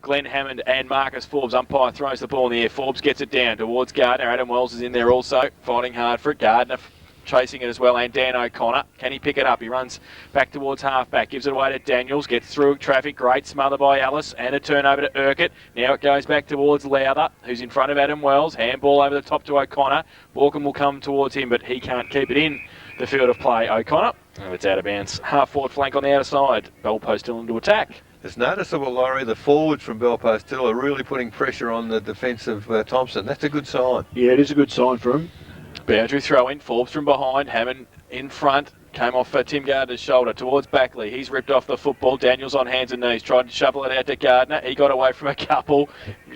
Glenn Hammond and Marcus Forbes. Umpire throws the ball in the air. Forbes gets it down towards Gardner. Adam Wells is in there also, fighting hard for it. Gardner chasing it as well, and Dan O'Connor. Can he pick it up? He runs back towards halfback, gives it away to Daniels, gets through traffic, great smother by Ellis, and a turnover to Urquhart. Now it goes back towards Lowther, who's in front of Adam Wells. Handball over the top to O'Connor. Borkham will come towards him, but he can't keep it in the field of play. O'Connor, and it's out of bounds. Half forward flank on the outer side. Bellpost still into attack. It's noticeable, Laurie, the forwards from Bellpost Hill are really putting pressure on the defence of Thomson. That's a good sign. Yeah, it is a good sign for him. Boundary throw in, Forbes from behind, Hammond in front, came off Tim Gardner's shoulder towards Backley. He's ripped off the football. Daniels on hands and knees, tried to shovel it out to Gardner. He got away from a couple,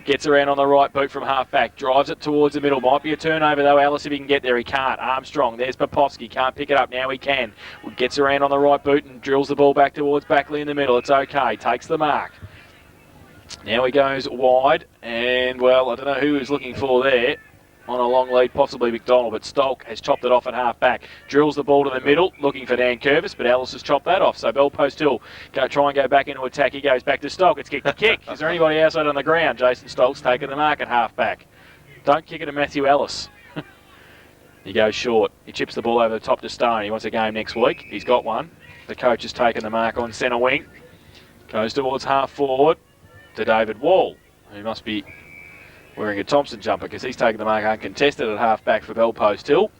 gets around on the right boot from half back, drives it towards the middle. Might be a turnover though, Ellis, if he can get there. He can't. Armstrong, there's Popovsky, can't pick it up. Now he can. Gets around on the right boot and drills the ball back towards Backley in the middle. It's okay, takes the mark. Now he goes wide, and well, I don't know who he's looking for there. On a long lead, possibly McDonald, but Stolk has chopped it off at half-back. Drills the ball to the middle, looking for Dan Curvis, but Ellis has chopped that off. So Bellpost Hill try and go back into attack. He goes back to Stolk. It's kicked a kick. Is there anybody outside on the ground? Jason Stolk's taken the mark at half-back. Don't kick it to Matthew Ellis. He goes short. He chips the ball over the top to Stone. He wants a game next week. He's got one. The coach has taken the mark on centre wing. Goes towards half-forward to David Wall, who must be wearing a Thomson jumper because he's taken the mark uncontested at half-back for Bellpost Hill.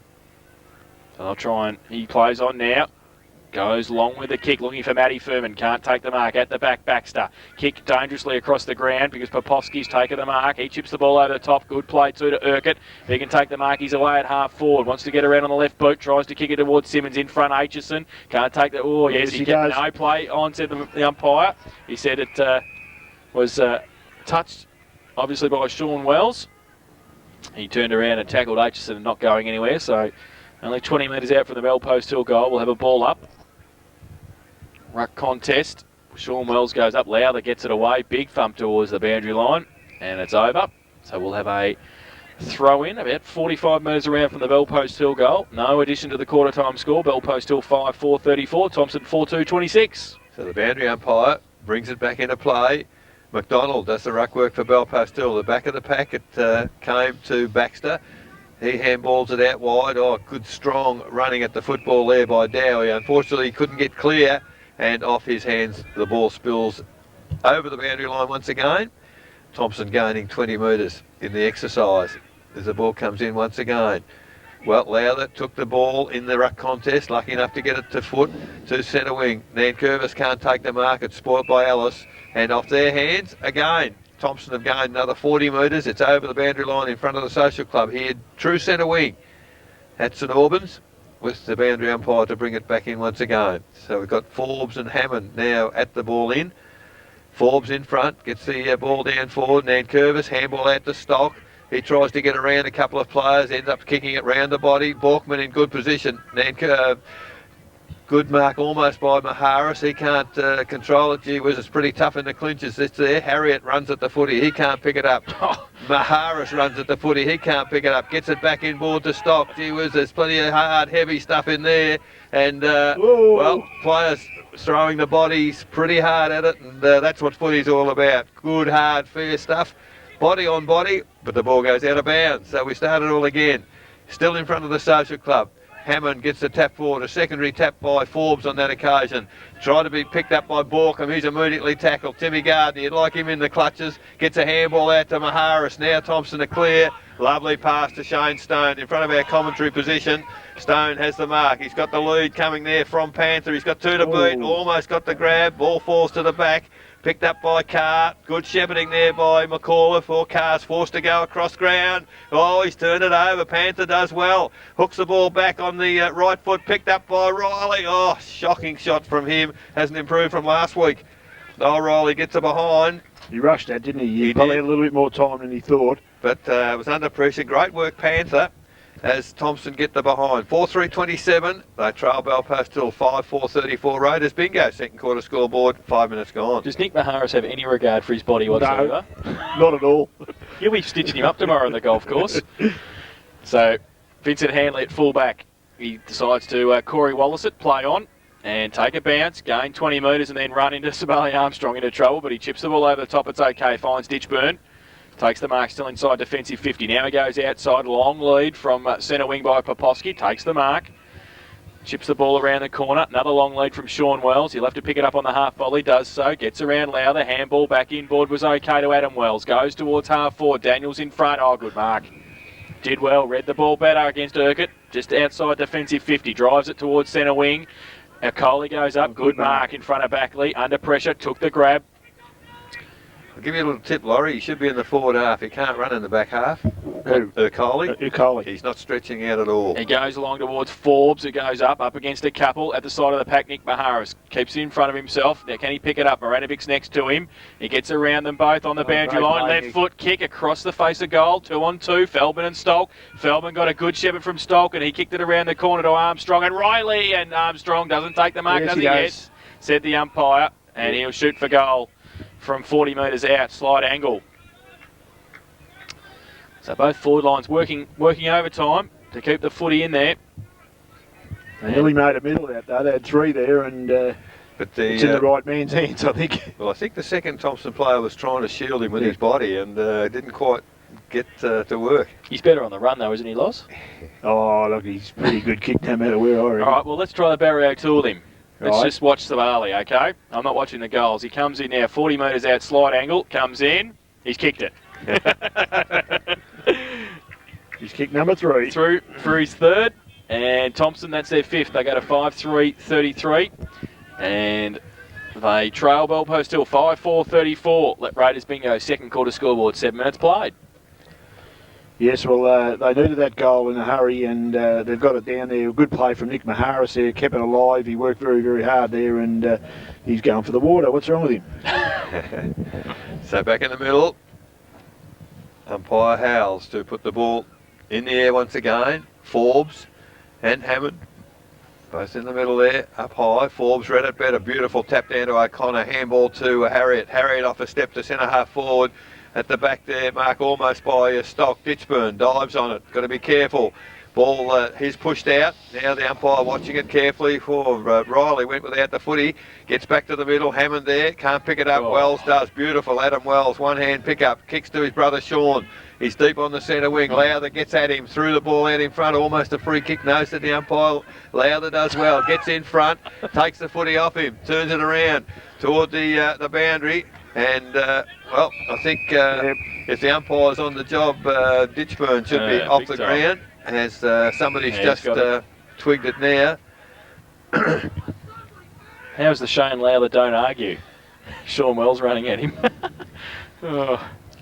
So they'll try and he plays on now. Goes long with the kick, looking for Matty Furman. Can't take the mark at the back. Baxter. Kick dangerously across the ground because Popovsky's taken the mark. He chips the ball over the top. Good play too to Urquhart. He can take the mark. He's away at half forward. Wants to get around on the left boot. Tries to kick it towards Simmons in front. Aitchison. Can't take the... Oh, yes, he gets no play on, said the umpire. He said it was touched, obviously, by Sean Wells. He turned around and tackled Aitchison and not going anywhere. So only 20 metres out from the Bellpost Hill goal. We'll have a ball up. Ruck contest. Sean Wells goes up. Lowther gets it away. Big thump towards the boundary line. And it's over. So we'll have a throw in about 45 metres around from the Bellpost Hill goal. No addition to the quarter time score. Bellpost Hill 5-4-34. Thomson 4-2-26. So the boundary umpire brings it back into play. McDonald does the ruck work for Bellpost Hill. The back of the pack, it came to Baxter. He handballs it out wide. Oh, good strong running at the football there by Dowie. Unfortunately, he couldn't get clear. And off his hands, the ball spills over the boundary line once again. Thomson gaining 20 metres in the exercise as the ball comes in once again. Well, Lowther took the ball in the ruck contest, lucky enough to get it to foot to centre wing. Nankervis can't take the mark. It's spoilt by Ellis. And off their hands, again, Thomson have gained another 40 metres. It's over the boundary line in front of the Social Club here. True centre wing at St Albans, with the boundary umpire to bring it back in once again. So we've got Forbes and Hammond now at the ball in. Forbes in front, gets the ball down forward. Nankervis, handball out to Stock. He tries to get around a couple of players, ends up kicking it round the body. Borkman in good position. Good mark almost by Maharis. He can't control it. Gee whiz, it's pretty tough in the clinches. It's there. Harriet runs at the footy. He can't pick it up. Maharis runs at the footy. He can't pick it up. Gets it back inboard to Stock. Gee whiz, there's plenty of hard, heavy stuff in there. And, well, players throwing the bodies pretty hard at it. And that's what footy's all about. Good, hard, fair stuff. Body on body, but the ball goes out of bounds. So we start it all again. Still in front of the Social Club. Hammond gets the tap forward, a secondary tap by Forbes on that occasion. Tried to be picked up by Borkham, he's immediately tackled. Timmy Gardner, you'd like him in the clutches, gets a handball out to Maharis. Now Thomson to clear. Lovely pass to Shane Stone in front of our commentary position. Stone has the mark. He's got the lead coming there from Panther. He's got two to beat, almost got the grab. Ball falls to the back. Picked up by Carr. Good shepherding there by McAuliffe. Or Carr's forced to go across ground. Oh, he's turned it over. Panther does well. Hooks the ball back on the right foot. Picked up by Riley. Oh, shocking shot from him. Hasn't improved from last week. Oh, Riley gets it behind. He rushed that, didn't he? He probably had a little bit more time than he thought. But it was under pressure. Great work, Panther, as Thomson get the behind. 4-3-27. They trail Bellpost Hill 5-4-34. Raiders bingo. Second quarter scoreboard. 5 minutes gone. Does Nick Maharis have any regard for his body whatsoever? No, not at all. He'll be stitching him up tomorrow on the golf course. So Vincent Hanley at fullback. He decides to Corey Wallace it, play on. and take a bounce, gain 20 metres and then run into Sabali Armstrong into trouble, but he chips the ball over the top. It's okay, finds Ditchburn. Takes the mark, still inside defensive 50. Now he goes outside, long lead from centre wing by Poposky. Takes the mark. Chips the ball around the corner. Another long lead from Sean Wells. He'll have to pick it up on the half volley. Does so. Gets around Lowther. Handball back inboard was okay to Adam Wells. Goes towards half forward. Daniels in front. Oh, good mark. Did well. Read the ball better against Urquhart. Just outside defensive 50. Drives it towards centre wing. Coley goes up. Good mark in front of Backley. Under pressure. Took the grab. I'll give you a little tip, Laurie. He should be in the forward half. He can't run in the back half. Coley. He's not stretching out at all. He goes along towards Forbes, who goes up against a couple at the side of the pack. Nick Maharis keeps it in front of himself. Now, can he pick it up? Moranovic's next to him. He gets around them both on the boundary line. Left foot kick across the face of goal. 2-on-2. Feldman and Stolk. Feldman got a good shepherd from Stolk, and he kicked it around the corner to Armstrong. And Riley, and Armstrong doesn't take the mark, does he? Yes, said the umpire, and he'll shoot for goal from 40 metres out, slide angle. So both forward lines working overtime to keep the footy in there. They nearly made a middle out there. They had three there, and it's in the right man's hands, I think. Well, I think the second Thomson player was trying to shield him with his body and didn't quite get to work. He's better on the run though, isn't he, Loz? Oh, look, he's pretty good kick no matter where I reckon. All right, well, let's try the Barry O'Toole him. Let's just watch Savali, okay? I'm not watching the goals. He comes in now, 40 metres out, slide angle, comes in, he's kicked it. He's kicked number 3. Through for his third, and Thomson, that's their fifth. They go to 5-3-33, and they trail Belpost Hill 5-4-34. Let Raiders bingo, second quarter scoreboard, 7 minutes played. Yes, well, they needed that goal in a hurry, and they've got it down there. A good play from Nick Maharis there, kept it alive. He worked very, very hard there, and he's going for the water. What's wrong with him? So back in the middle, umpire Howells to put the ball in the air once again. Forbes and Hammond, both in the middle there, up high. Forbes read it better. Beautiful tap down to O'Connor. Handball to Harriet. Harriet off a step to centre half forward. At the back there, mark almost by Stock. Ditchburn dives on it. Got to be careful. Ball, he's pushed out. Now the umpire watching it carefully for Riley. Went without the footy. Gets back to the middle. Hammond there. Can't pick it up. Wells does. Beautiful. Adam Wells. One hand pick up. Kicks to his brother Sean. He's deep on the centre wing. Lowther gets at him. Threw the ball out in front. Almost a free kick. Nose to the umpire. Lowther does well. Gets in front. Takes the footy off him. Turns it around toward the boundary. And, well, I think if the umpire's on the job, Ditchburn should be off the ground, as somebody's just twigged it now. How's the Shane Lowther don't argue? Sean Wells running at him.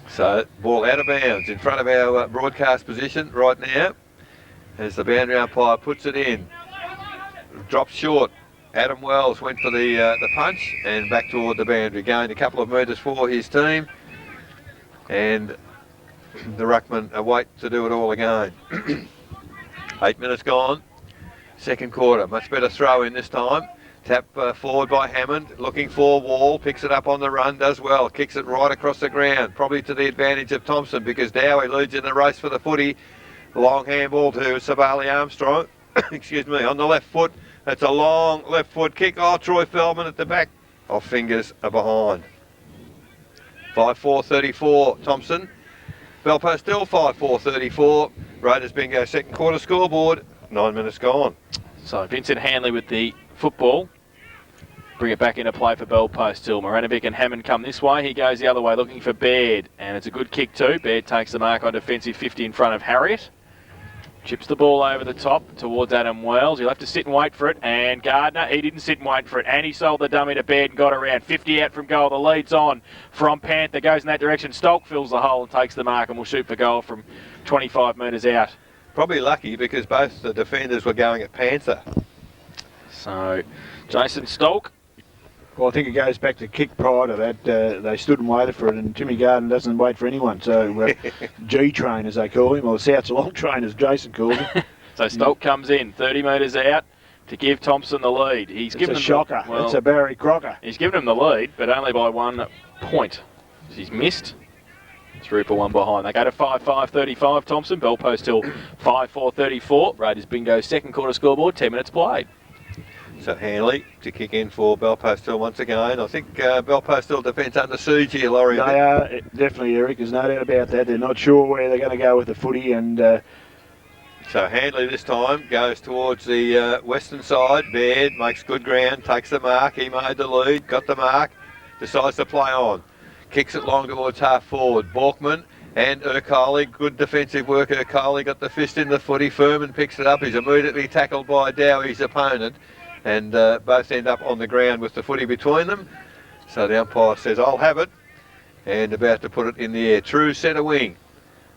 So, ball out of bounds in front of our broadcast position right now, as the boundary umpire puts it in. Drops short. Adam Wells went for the punch and back toward the boundary, gained a couple of metres for his team, and the ruckman await to do it all again. 8 minutes gone, second quarter. Much better throw in this time. Tap forward by Hammond, looking for Wall, picks it up on the run, does well, kicks it right across the ground, probably to the advantage of Thomson, because Dowie leads in the race for the footy. Long handball to Savali Armstrong, excuse me, on the left foot. It's a long left foot kick. Oh, Troy Feldman at the back. Off fingers are behind. 5-4-34, Thomson. Belpost still 5-4-34. Raiders bingo second quarter scoreboard. 9 minutes gone. So Vincent Hanley with the football. Bring it back into play for Belpost Hill. Moranovic and Hammond come this way. He goes the other way looking for Baird. And it's a good kick too. Baird takes the mark on defensive 50 in front of Harriet. Chips the ball over the top towards Adam Wells. He'll have to sit and wait for it. And Gardner, he didn't sit and wait for it. And he sold the dummy to Baird and got around. 50 out from goal. The lead's on from Panther. Goes in that direction. Stolk fills the hole and takes the mark and will shoot for goal from 25 metres out. Probably lucky because both the defenders were going at Panther. So, Jason Stolk. Well, I think it goes back to kick prior to that. They stood and waited for it, and Timmy Garden doesn't wait for anyone. So G-train, as they call him, or South's long train, as Jason calls him. So Stolk comes in, 30 metres out to give Thomson the lead. He's given a shocker. It's a Barry Crocker. He's given him the lead, but only by 1 point. He's missed. 3 for 1 behind. They go to 5-5-35, Thomson. Belpost Hill 5-4-34. Raiders bingo second quarter scoreboard, 10 minutes played. So Hanley to kick in for Belpost Hill once again. I think Belpost Hill defence under siege here, Laurie. They are, definitely, Eric. There's no doubt about that. They're not sure where they're going to go with the footy, and so Handley this time goes towards the western side. Baird makes good ground, takes the mark. He made the lead, got the mark, decides to play on. Kicks it long towards half forward. Borkman and Urquhart, good defensive work. Urquhart got the fist in the footy. Furman picks it up. He's immediately tackled by Dowie's opponent, and both end up on the ground with the footy between them. So the umpire says, I'll have it, and about to put it in the air. True centre wing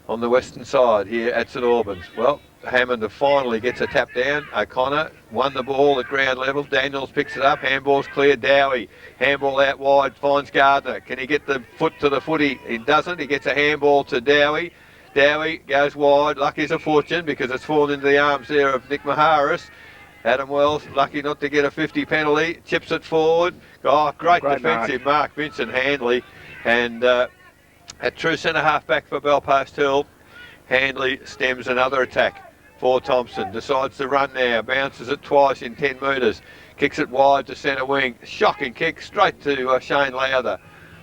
on the western side here at St Albans. Well, Hammond finally gets a tap down. O'Connor won the ball at ground level. Daniels picks it up. Handball's clear. Dowie. Handball out wide. Finds Gardner. Can he get the foot to the footy? He doesn't. He gets a handball to Dowie. Dowie goes wide. Lucky's a fortune because it's fallen into the arms there of Nick Maharis. Adam Wells, lucky not to get a 50 penalty. Chips it forward. Oh, great defensive mark. Vincent Handley. And at true centre half back for Belpost Hill, Handley stems another attack for Thomson. Decides to run now. Bounces it twice in 10 metres. Kicks it wide to centre wing. Shocking kick straight to Shane Lowther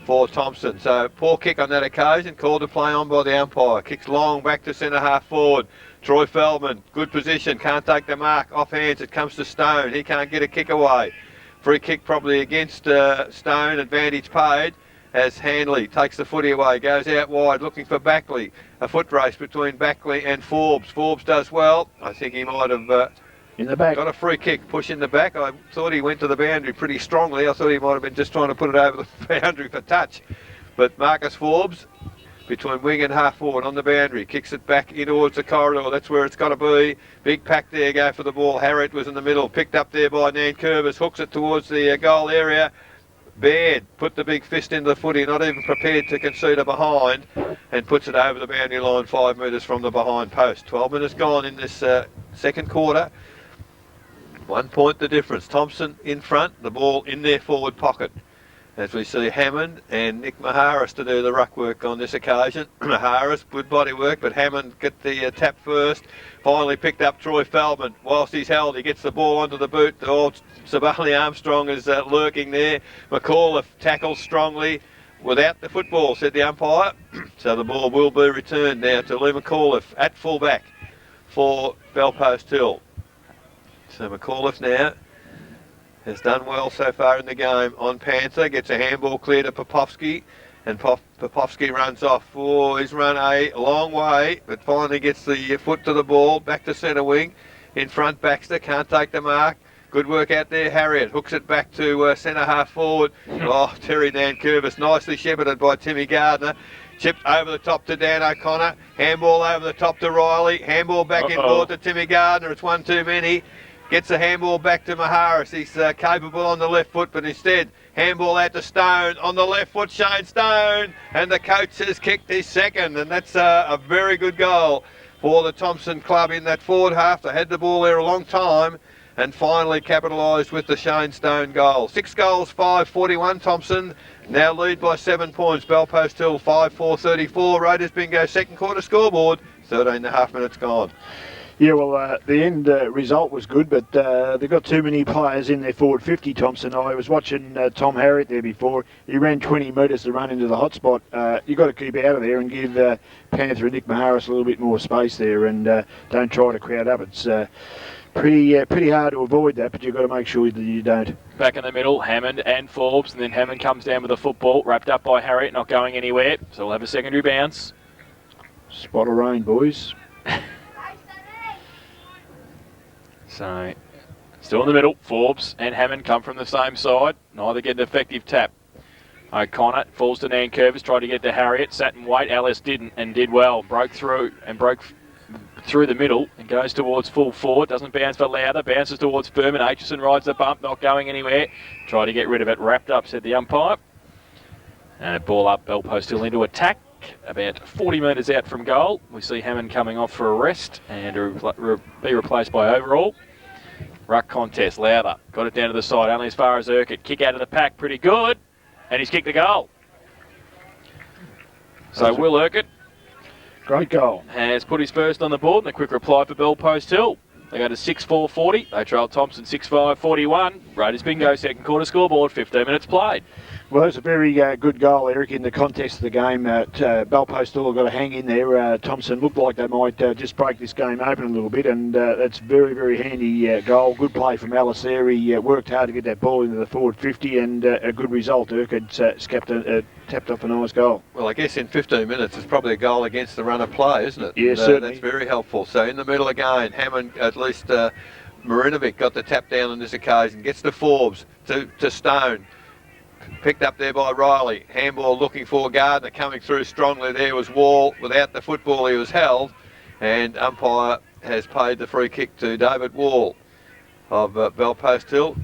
for Thomson. So poor kick on that occasion. Called to play on by the umpire. Kicks long back to centre half forward. Troy Feldman, good position. Can't take the mark. Off hands. It comes to Stone. He can't get a kick away. Free kick probably against Stone. Advantage paid as Handley takes the footy away, goes out wide looking for Backley. A foot race between Backley and Forbes. Forbes does well. I think he might have in the back. Got a free kick, push in the back. I thought he went to the boundary pretty strongly. I thought he might have been just trying to put it over the boundary for touch. But Marcus Forbes, between wing and half forward on the boundary, kicks it back in towards the corridor. That's where it's got to be. Big pack there, go for the ball. Harriet was in the middle, picked up there by Nan Curvis, hooks it towards the goal area. Baird put the big fist into the footy, not even prepared to concede a behind, and puts it over the boundary line 5 metres from the behind post. 12 minutes gone in this second quarter. 1 point the difference. Thomson in front, the ball in their forward pocket. As we see Hammond and Nick Maharis to do the ruck work on this occasion. Maharis, good body work, but Hammond get the tap first. Finally picked up Troy Feldman. Whilst he's held, he gets the ball onto the boot. The old Sabali Armstrong is lurking there. McAuliffe tackles strongly without the football, said the umpire. So the ball will be returned now to Lou McAuliffe at fullback for Belpost Hill. So McAuliffe now has done well so far in the game on Panther. Gets a handball clear to Popovsky, and Popovsky runs off. Oh, he's run a long way, but finally gets the foot to the ball. Back to centre wing. In front, Baxter can't take the mark. Good work out there, Harriet. Hooks it back to centre half forward. Oh, Terry Nankervis, nicely shepherded by Timmy Gardner. Chipped over the top to Dan O'Connor. Handball over the top to Riley. Handball back inboard to Timmy Gardner. It's one too many. Gets the handball back to Maharis. He's capable on the left foot, but instead, handball out to Stone. On the left foot, Shane Stone. And the coach has kicked his second, and that's a very good goal for the Thomson club in that forward half. They had the ball there a long time and finally capitalised with the Shane Stone goal. 6 goals, 5-41 Thomson. Now lead by 7 points. Belpost Hill 5-4-34. Raiders Bingo second quarter scoreboard. 13.5 minutes gone. Yeah, well, the end result was good, but they've got too many players in their forward 50, Thomson. I was watching Tom Harriet there before. He ran 20 metres to run into the hot spot. You've got to keep out of there and give Panther and Nick Maharis a little bit more space there, and don't try to crowd up. It's pretty hard to avoid that, but you've got to make sure that you don't. Back in the middle, Hammond and Forbes, and then Hammond comes down with the football, wrapped up by Harriet, not going anywhere. So we'll have a secondary bounce. Spot of rain, boys. So, still in the middle, Forbes and Hammond come from the same side. Neither get an effective tap. O'Connor falls to Nankervis, tried to get to Harriet, sat and wait. Alice didn't and did well. Broke through the middle and goes towards full forward. Doesn't bounce for Lowther, bounces towards Furman. Aitchison rides the bump, not going anywhere. Tried to get rid of it, wrapped up, said the umpire. And a ball up, Belpost still into attack. About 40 metres out from goal. We see Hammond coming off for a rest and be replaced by Overall. Ruck contest, Lowther. Got it down to the side, only as far as Urquhart. Kick out of the pack, pretty good. And he's kicked the goal. So Will Urquhart great goal. has put his first on the board and a quick reply for Belpost Hill. They go to 6-4-40. They trail Thomson 6-5-41. Raiders bingo, second quarter scoreboard, 15 minutes played. Well, that's a very good goal, Eric, in the context of the game. Belpost still got to hang in there. Thomson looked like they might just break this game open a little bit, and that's very, very handy goal. Good play from Aliseri. Worked hard to get that ball into the forward 50, and a good result. Urquhart tapped off a nice goal. Well, I guess in 15 minutes it's probably a goal against the run of play, isn't it? Yeah, and, certainly. That's very helpful. So in the middle again, Hammond, at least Marinovic got the tap down on this occasion. Gets to Forbes, to Stone. Picked up there by Riley. Handball looking for Gardner, coming through strongly. There was Wall. Without the football, he was held. And umpire has paid the free kick to David Wall of Belpost Hill.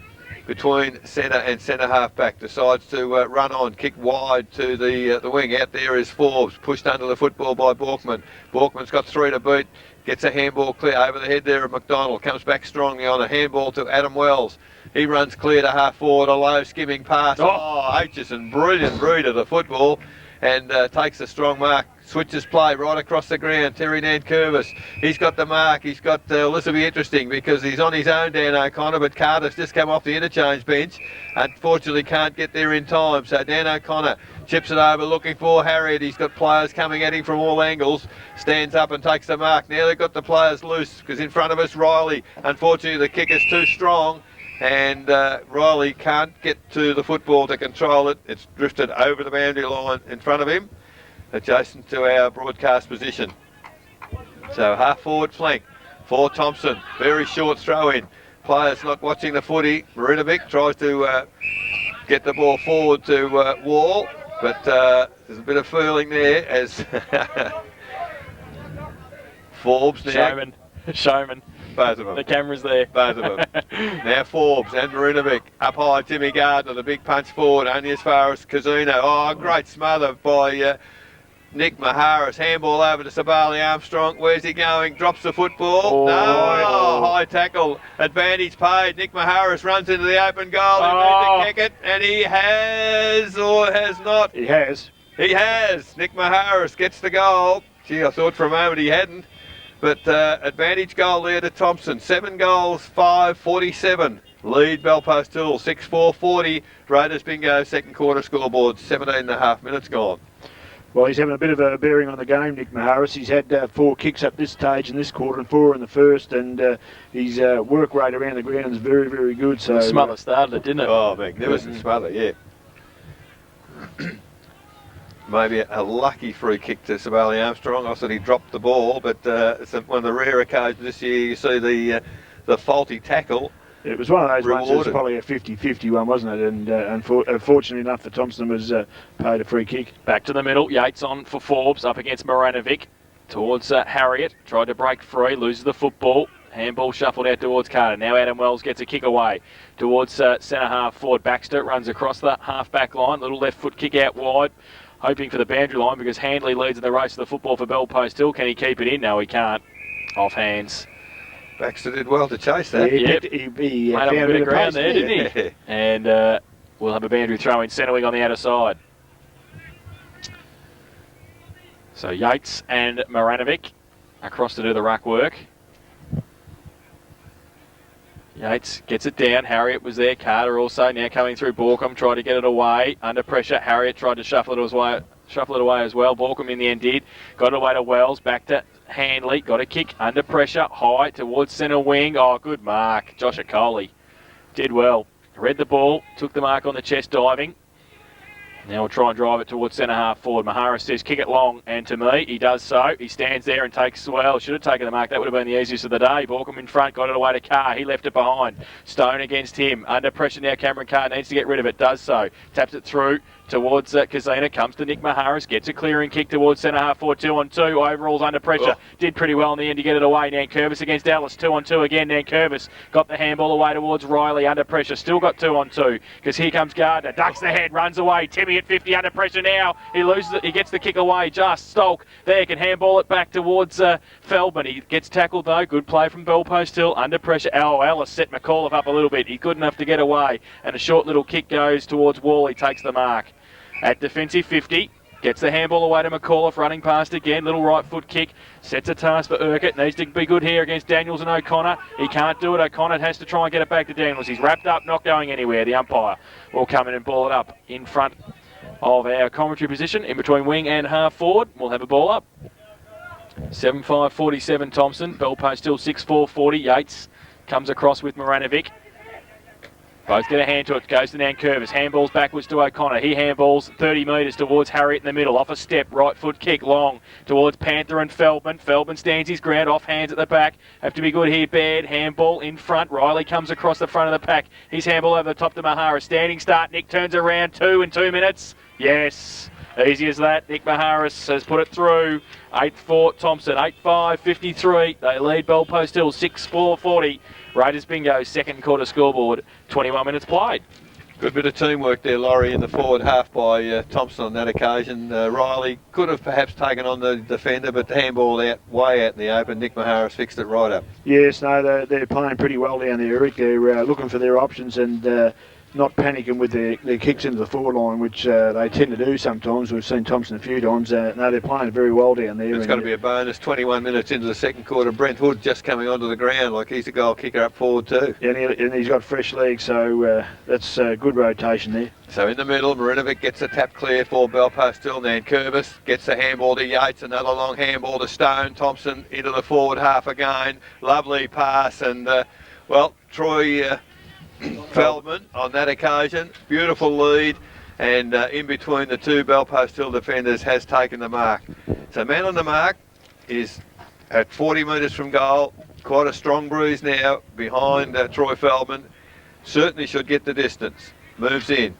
Between centre and centre half back, decides to run on, kick wide to the wing. Out there is Forbes, pushed under the football by Borkman. Borkman's got 3 to beat, gets a handball clear over the head there of McDonald, comes back strongly on a handball to Adam Wells. He runs clear to half forward, a low skimming pass. Aitchison, brilliant read of the football, and takes a strong mark. Switches play right across the ground. Terry Nankervis, he's got the mark. He's got, this will be interesting because he's on his own, Dan O'Connor, but Carter's just come off the interchange bench. Unfortunately can't get there in time. So Dan O'Connor chips it over looking for Harriet. He's got players coming at him from all angles. Stands up and takes the mark. Now they've got the players loose because in front of us Riley. Unfortunately the kick is too strong. And Riley can't get to the football to control it. It's drifted over the boundary line in front of him, adjacent to our broadcast position. So half forward flank for Thomson. Very short throw in. Players not watching the footy. Marinovic tries to get the ball forward to Wall, but there's a bit of fooling there as Forbes now. Showman. Both of them. The camera's there. Both of them. Now Forbes and Marinovic. Up high, Timmy Gardner, the big punch forward, only as far as Kazuna. Oh, great smother by Nick Maharis. Handball over to Sabali Armstrong. Where's he going? Drops the football. High tackle. Advantage paid. Nick Maharis runs into the open goal. He moved to kick it, and he has or has not. He has. He has. Nick Maharis gets the goal. Gee, I thought for a moment he hadn't. But advantage goal there to Thomson. 7 goals, 5-47. Lead Belpost Hill, 6-4-40. Raiders bingo, second quarter scoreboard, 17.5 minutes gone. Well, he's having a bit of a bearing on the game, Nick Maharis. He's had 4 kicks up this stage in this quarter and 4 in the first, and his work rate around the ground is very, very good. So Smother started it, didn't it? Oh, magnificent smother, yeah. Maybe a lucky free kick to Sabali Armstrong. I said he dropped the ball, but it's one of the rare occasions this year you see the faulty tackle. It was one of those rewarded. ones that was probably a 50-50 one, wasn't it? And unfortunately enough for Thomson was paid a free kick. Back to the middle. Yates on for Forbes, up against Marinovic. Towards Harriet. Tried to break free, loses the football. Handball shuffled out towards Carter. Now Adam Wells gets a kick away towards centre half forward. Baxter runs across the half back line. Little left foot kick out wide. Hoping for the boundary line because Handley leads in the race of the football for Belpost Hill. Can he keep it in? No, he can't. Off hands. Baxter did well to chase that. Yeah, he made up a bit of ground there, didn't he? And we'll have a boundary throw in centre wing on the outer side. So Yates and Maranovic across to do the ruck work. Yates gets it down. Harriet was there. Carter also now coming through. Borkham tried to get it away. Under pressure. Harriet tried to shuffle it away as well. Borkham in the end did. Got it away to Wells. Back to Handley. Got a kick. Under pressure. High towards centre wing. Oh, good mark. Josh Okoli did well. Read the ball. Took the mark on the chest diving. Now we'll try and drive it towards centre half forward. Maharis says kick it long, and to me, he does so. He stands there and takes, well, should have taken the mark. That would have been the easiest of the day. Borkham in front, got it away to Carr. He left it behind. Stone against him. Under pressure now, Cameron Carr needs to get rid of it. Does so. Taps it through towards Kazina. Comes to Nick Maharis. Gets a clearing kick towards centre half forward. 2-on-2. Overall's under pressure. Did pretty well in the end to get it away. Nankervis against Ellis. 2-on-2 again. Nankervis got the handball away towards Riley. Under pressure. Still got 2-on-2 because here comes Gardner. Ducks the head. Runs away. Timmy at 50 under pressure now. He loses it. He gets the kick away. Just Stolk there can handball it back towards Feldman. He gets tackled though. Good play from Belpost Hill. Under pressure. Ellis set McAuliffe up a little bit. He's good enough to get away. And a short little kick goes towards Wall. He takes the mark. At defensive 50, Gets the handball away to McAuliffe, running past again. Little right foot kick. Sets a task for Urquhart. Needs to be good here against Daniels and O'Connor. He can't do it. O'Connor has to try and get it back to Daniels. He's wrapped up, not going anywhere. The umpire will come in and ball it up in front of our commentary position, in between wing and half forward. We'll have a ball up. 7-5-47 Thomson. Bell post still 6-4-40. Yates comes across with Moranovic. Both get a hand to it, goes to Nankervis, handballs backwards to O'Connor. He handballs 30 metres towards Harriet in the middle, off a step, right foot kick, long towards Panther and Feldman. Feldman stands his ground, off hands at the back. Have to be good here, bad, handball in front. Riley comes across the front of the pack. His handball over the top to Mahara, standing start. Nick turns around, 2 in 2 minutes. Yes, easy as that. Nick Maharis has put it through. 8-4 Thomson, 8-5-53. They lead Bell Post Hill, 6-4-40. Raiders bingo, second quarter scoreboard, 21 minutes played. Good bit of teamwork there, Laurie, in the forward half by Thomson on that occasion. Riley could have perhaps taken on the defender, but the handball out, way out in the open. Nick Maharis fixed it right up. Yes, no, they're playing pretty well down there, Eric. They're looking for their options and not panicking with their kicks into the forward line, which they tend to do sometimes. We've seen Thomson a few times. No, they're playing very well down there. It's going to be a bonus. 21 minutes into the second quarter. Brent Hood just coming onto the ground like he's a goal kicker up forward too. And he's got fresh legs, so that's good rotation there. So in the middle, Marinovic gets a tap clear for Bell Post Hill. Nankervis gets the handball to Yates, another long handball to Stone. Thompson into the forward half again. Lovely pass and, Troy Feldman on that occasion. Beautiful lead, and in between the two Bell Post Hill defenders has taken the mark. So man on the mark is at 40 metres from goal. Quite a strong breeze now behind Troy Feldman. Certainly should get the distance. Moves in.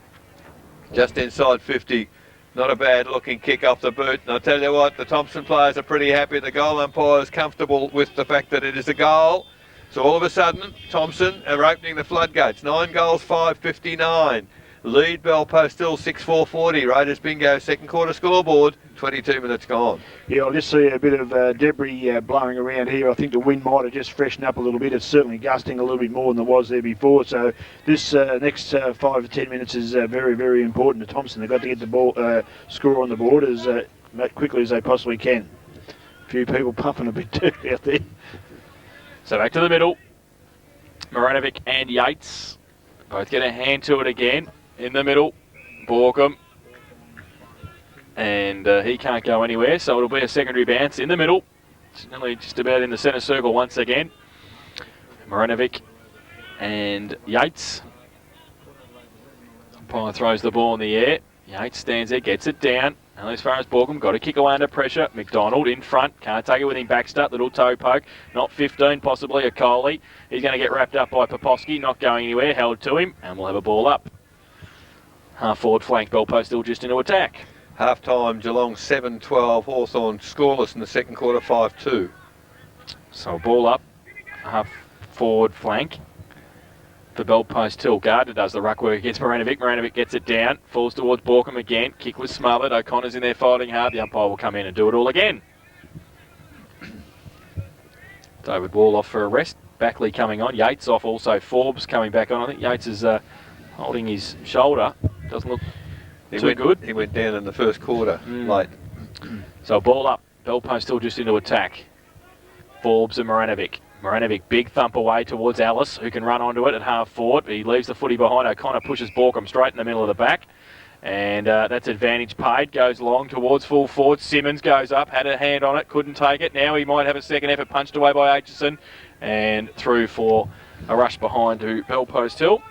Just inside 50. Not a bad looking kick off the boot. And I'll tell you what, the Thomson players are pretty happy. The goal umpire is comfortable with the fact that it is a goal. So all of a sudden, Thomson are opening the floodgates. 9 goals, 5-59. Lead Bell Post Hill 6-4-40. Raiders bingo, second quarter scoreboard, 22 minutes gone. Yeah, I just see a bit of debris blowing around here. I think the wind might have just freshened up a little bit. It's certainly gusting a little bit more than there was there before. So this next 5 to 10 minutes is very, very important to Thomson. They've got to get the ball score on the board as quickly as they possibly can. A few people puffing a bit too out there. So back to the middle. Moranovic and Yates both get a hand to it again. In the middle, Borkham. And he can't go anywhere, so it'll be a secondary bounce in the middle. It's nearly just about in the centre circle once again. Moranovic and Yates. Umpire throws the ball in the air. Yates stands there, gets it down. And as far as Borkham, got to kick away under pressure. McDonald in front, can't take it with him. Baxter, little toe poke. Not 15, possibly a Coley. He's going to get wrapped up by Poposky, not going anywhere, held to him, and we'll have a ball up. Half forward flank, Bell Post still just into attack. Half time, Geelong 7-12, Hawthorn scoreless in the second quarter, 5-2. So ball up, half forward flank. For Bell Post Hill, Gardner does the ruck work against Moranovic. Moranovic gets it down, falls towards Borkham again. Kick was smothered. O'Connor's in there fighting hard. The umpire will come in and do it all again. David Wall off for a rest. Backley coming on. Yates off also. Forbes coming back on. I think Yates is holding his shoulder. Doesn't look too good. He went down in the first quarter late. So ball up. Bell Post Hill just into attack. Forbes and Moranovic. Moranovic, big thump away towards Alice, who can run onto it at half forward. He leaves the footy behind. O'Connor pushes Borkham straight in the middle of the back. And that's advantage paid. Goes long towards full forward. Simmons goes up, had a hand on it, couldn't take it. Now he might have a second effort, punched away by Aitchison. And through for a rush behind to Bell Post Hill.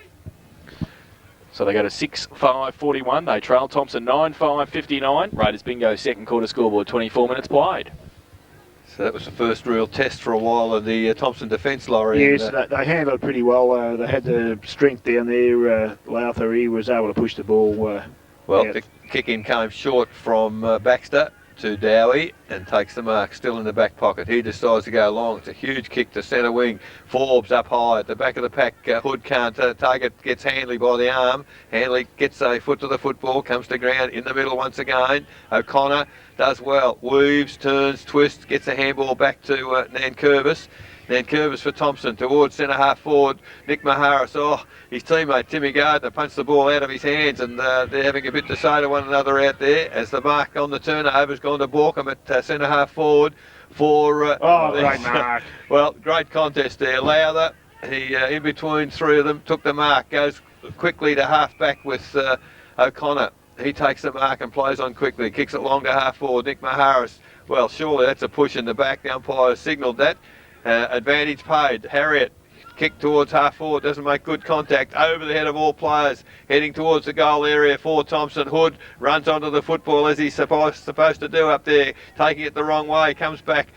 So they go to 6-5-41. They trail Thomson 9-5-59. Raiders bingo, second quarter scoreboard, 24 minutes played. So that was the first real test for a while of the Thomson defence, Laurie. Yes, they handled it pretty well. They had the strength down there. Lowther, he was able to push the ball. The kick-in came short from Baxter to Dowie and takes the mark, still in the back pocket. He decides to go long. It's a huge kick to centre wing. Forbes up high at the back of the pack. Hood can't take it, gets Handley by the arm. Handley gets a foot to the football, comes to ground in the middle once again. O'Connor does well, weaves, turns, twists, gets a handball back to Nankervis. Then curves for Thomson towards centre half forward. Nick Maharis. Oh, his teammate Timmy Gardner punched the ball out of his hands, and they're having a bit to say to one another out there as the mark on the turnover's gone to Borkham at centre half forward for. Great mark. Well, great contest there. Lowther, he in between three of them took the mark, goes quickly to half back with O'Connor. He takes the mark and plays on quickly, kicks it long to half forward. Nick Maharis. Well, surely that's a push in the back. The umpire has signalled that. Advantage paid. Harriet kick towards half forward, doesn't make good contact. Over the head of all players, heading towards the goal area for Thomson. Hood runs onto the football as he's supposed to do up there, taking it the wrong way. Comes back,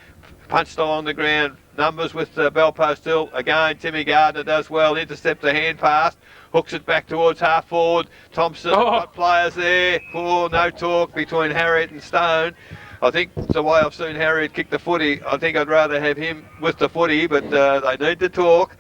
punched along the ground. Numbers with bell post still. Again, Timmy Gardner does well. Intercepts the hand pass. Hooks it back towards half forward. Thomson got players there. No talk between Harriet and Stone. I think the way I've seen Harriet kick the footy, I think I'd rather have him with the footy, but they need to talk.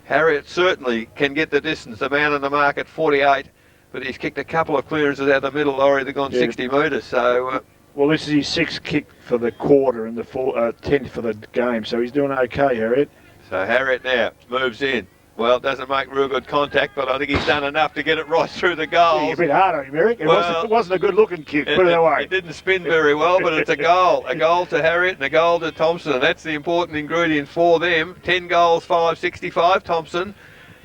Harriet certainly can get the distance. The man on the mark at 48, but he's kicked a couple of clearances out the middle, Laurie. They've gone 60 metres, so... well, this is his 6th kick for the quarter and the 10th for the game, so he's doing okay, Harriet. So Harriet now moves in. Well, it doesn't make real good contact, but I think he's done enough to get it right through the goal. Yeah, a bit hard on him, Eric. It wasn't a good-looking kick, put it that way. It didn't spin very well, but it's a goal. A goal to Harriet and a goal to Thomson. That's the important ingredient for them. 10 goals, 5-65, Thomson.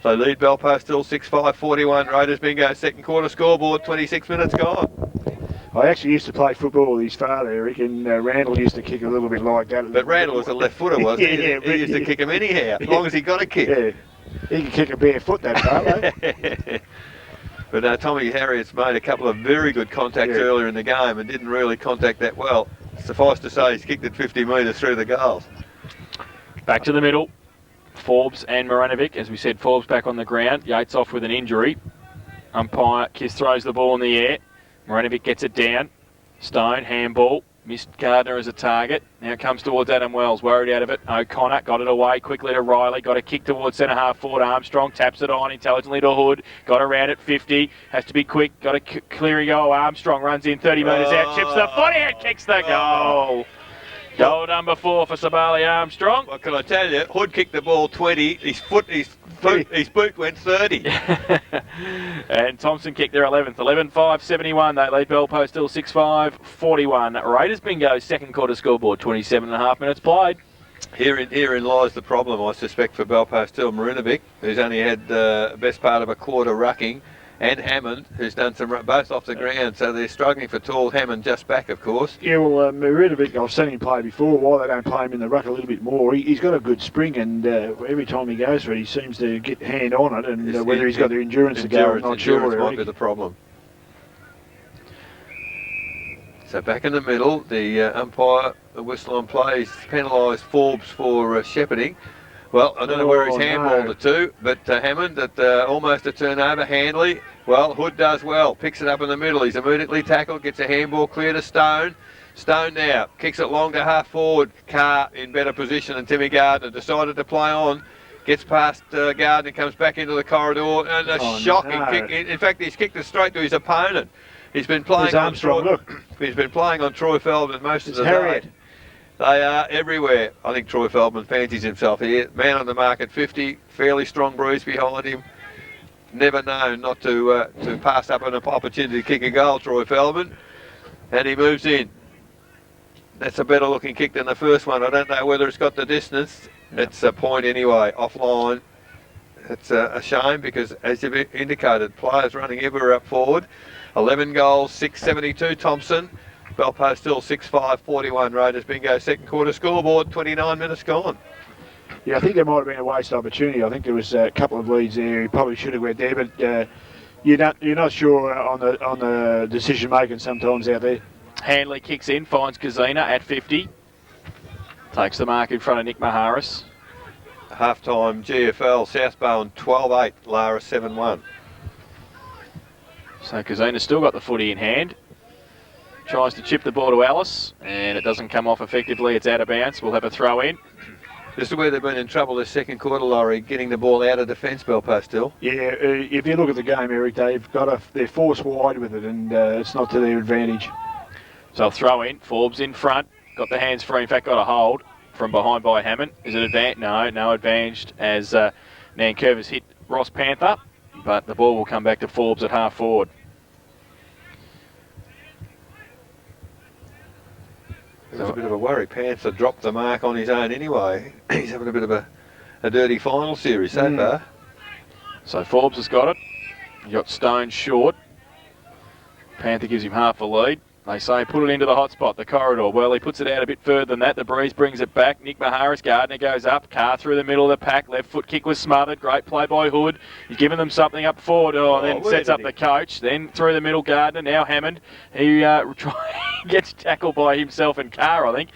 So lead Belpost still 6-5-41. Raiders bingo, second quarter scoreboard, 26 minutes gone. I actually used to play football with his father, Eric, and Randall used to kick a little bit like that. But Randall was a left footer, wasn't he? Yeah, he used to kick him anyhow, as long as he got a kick. Yeah. He can kick a bare foot, that fella. But Tommy Harriet's made a couple of very good contacts earlier in the game and didn't really contact that well. Suffice to say, he's kicked it 50 metres through the goals. Back to the middle. Forbes and Marinovic. As we said, Forbes back on the ground. Yates off with an injury. Umpire Kiss throws the ball in the air. Marinovic gets it down. Stone, handball. Missed Gardner as a target. Now it comes towards Adam Wells. Worried out of it. O'Connor got it away quickly to Riley. Got a kick towards centre half forward. Armstrong taps it on intelligently to Hood. Got around at 50. Has to be quick. Got a clear go. Armstrong runs in 30 metres out. Chips the footy and kicks the goal. Goal number 4 for Sabali Armstrong. What can I tell you? Hood kicked the ball 20. His boot went 30. And Thomson kicked their 11th. 11-5-71. They lead Belpost still 6-5-41. Raiders bingo, second quarter scoreboard, 27.5 minutes played. Herein lies the problem, I suspect, for Belpost still. Marinovic, who's only had the best part of a quarter rucking, and Hammond, who's done some both off the ground, so they're struggling for tall. Hammond just back, of course. Yeah, well, Marinovic, I've seen him play before. Why they don't play him in the ruck a little bit more? He's got a good spring, and every time he goes for it, he seems to get hand on it. And whether he's got the endurance to go, I'm not sure. Endurance might be the problem. So back in the middle, the umpire, the whistle on play, he's penalised Forbes for shepherding. Well, I don't know where he's handballed it to, but Hammond at almost a turnover. Handley, well, Hood does well, picks it up in the middle. He's immediately tackled, gets a handball clear to Stone. Stone now kicks it long to half forward. Carr in better position than Timmy Gardner. Decided to play on. Gets past Gardner, comes back into the corridor, and a shocking kick. In fact, he's kicked it straight to his opponent. He's been playing on Troy. He's been playing on Troy Feldman most of the day. They are everywhere. I think Troy Feldman fancies himself here. Man on the mark at 50, fairly strong breeze behind him. Never known not to pass up an opportunity to kick a goal, Troy Feldman. And he moves in. That's a better looking kick than the first one. I don't know whether it's got the distance. It's a point anyway, offline. It's a shame because, as you've indicated, players running everywhere up forward. 11 goals, 672 Thomson. Belpost still 6-5-41. Raiders bingo, second quarter scoreboard, 29 minutes gone. Yeah, I think there might have been a waste opportunity. I think there was a couple of leads there. He probably should have went there, but you're not sure on the decision making sometimes out there. Handley kicks in, finds Kazina at 50. Takes the mark in front of Nick Maharis. Half-time GFL, Southbound 12-8, Lara 7-1. So Kazina's still got the footy in hand. Tries to chip the ball to Ellis, and it doesn't come off effectively. It's out of bounds. We'll have a throw in. This is where they've been in trouble this second quarter, Laurie, getting the ball out of defence, Belpost still. Yeah, if you look at the game, Eric, they're forced wide with it, and it's not to their advantage. So throw in. Forbes in front. Got the hands free. In fact, got a hold. from behind by Hammond. Is it advanced? No advantaged as Nankervis hit Ross Panther, but the ball will come back to Forbes at half forward. There's a bit of a worry. Panther dropped the mark on his own anyway. He's having a bit of a dirty final series so far. So Forbes has got it. He got Stone short. Panther gives him half a lead. They say put it into the hot spot, the corridor. Well, he puts it out a bit further than that. The breeze brings it back. Nick Maharis, Gardner goes up. Carr through the middle of the pack. Left foot kick was smothered. Great play by Hood. He's giving them something up forward. Then sets up the coach. Then through the middle, Gardner. Now Hammond. He gets tackled by himself and Carr, I think.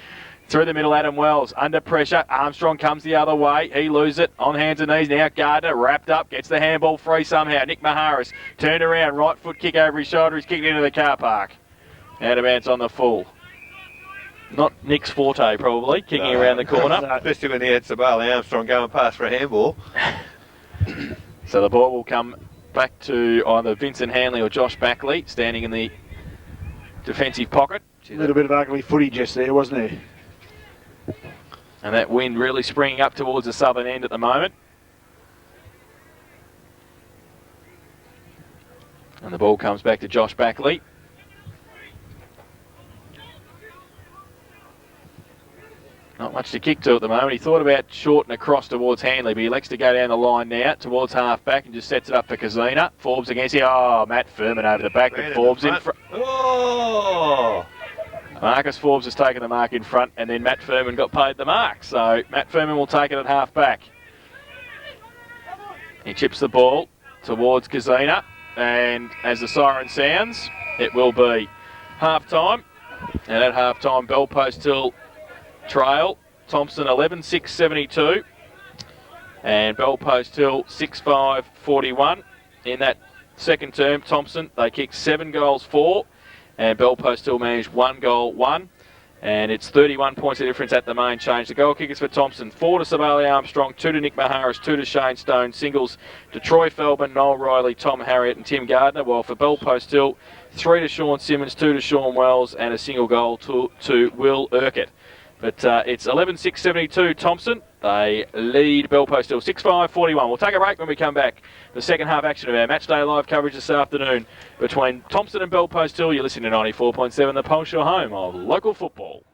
Through the middle, Adam Wells. Under pressure. Armstrong comes the other way. He loses it. On hands and knees. Now Gardner wrapped up. Gets the handball free somehow. Nick Maharis turned around. Right foot kick over his shoulder. He's kicked into the car park. Out of bounds on the full. Not Nick's forte, probably, kicking around the corner. Especially when he had Sabali Armstrong going past for a handball. So the ball will come back to either Vincent Hanley or Josh Backley, standing in the defensive pocket. A little bit of ugly footy just there, wasn't there? And that wind really springing up towards the southern end at the moment. And the ball comes back to Josh Backley. Not much to kick to at the moment. He thought about shorting across towards Hanley, but he elects to go down the line now towards half back and just sets it up for Kazina. Forbes against him. Oh, Matt Furman over the back, but Forbes in front. Oh! Marcus Forbes has taken the mark in front, and then Matt Furman got paid the mark. So Matt Furman will take it at half back. He chips the ball towards Kazina, and as the siren sounds, it will be half time. And at half time, bell post till trail. Thomson 11-6-72, and bell post till 6-5-41. In that second term, Thomson, they kicked 7 goals 4, and bell post till managed 1 goal 1, and it's 31 points of difference at the main change. The goal kickers for Thomson: 4 to Sabali Armstrong, 2 to Nick Maharis, 2 to Shane Stone, singles to Troy Feldman, Noel Riley, Tom Harriott and Tim Gardner, while for bell post till 3 to Sean Simmons, 2 to Sean Wells and a single goal to Will Urquhart. But it's 11-6-72 Thomson. They lead bell post till 6-5-41. We'll take a break when we come back. The second half action of our Matchday live coverage this afternoon between Thomson and bell post till. You're listening to 94.7, the Pulse, your home of local football.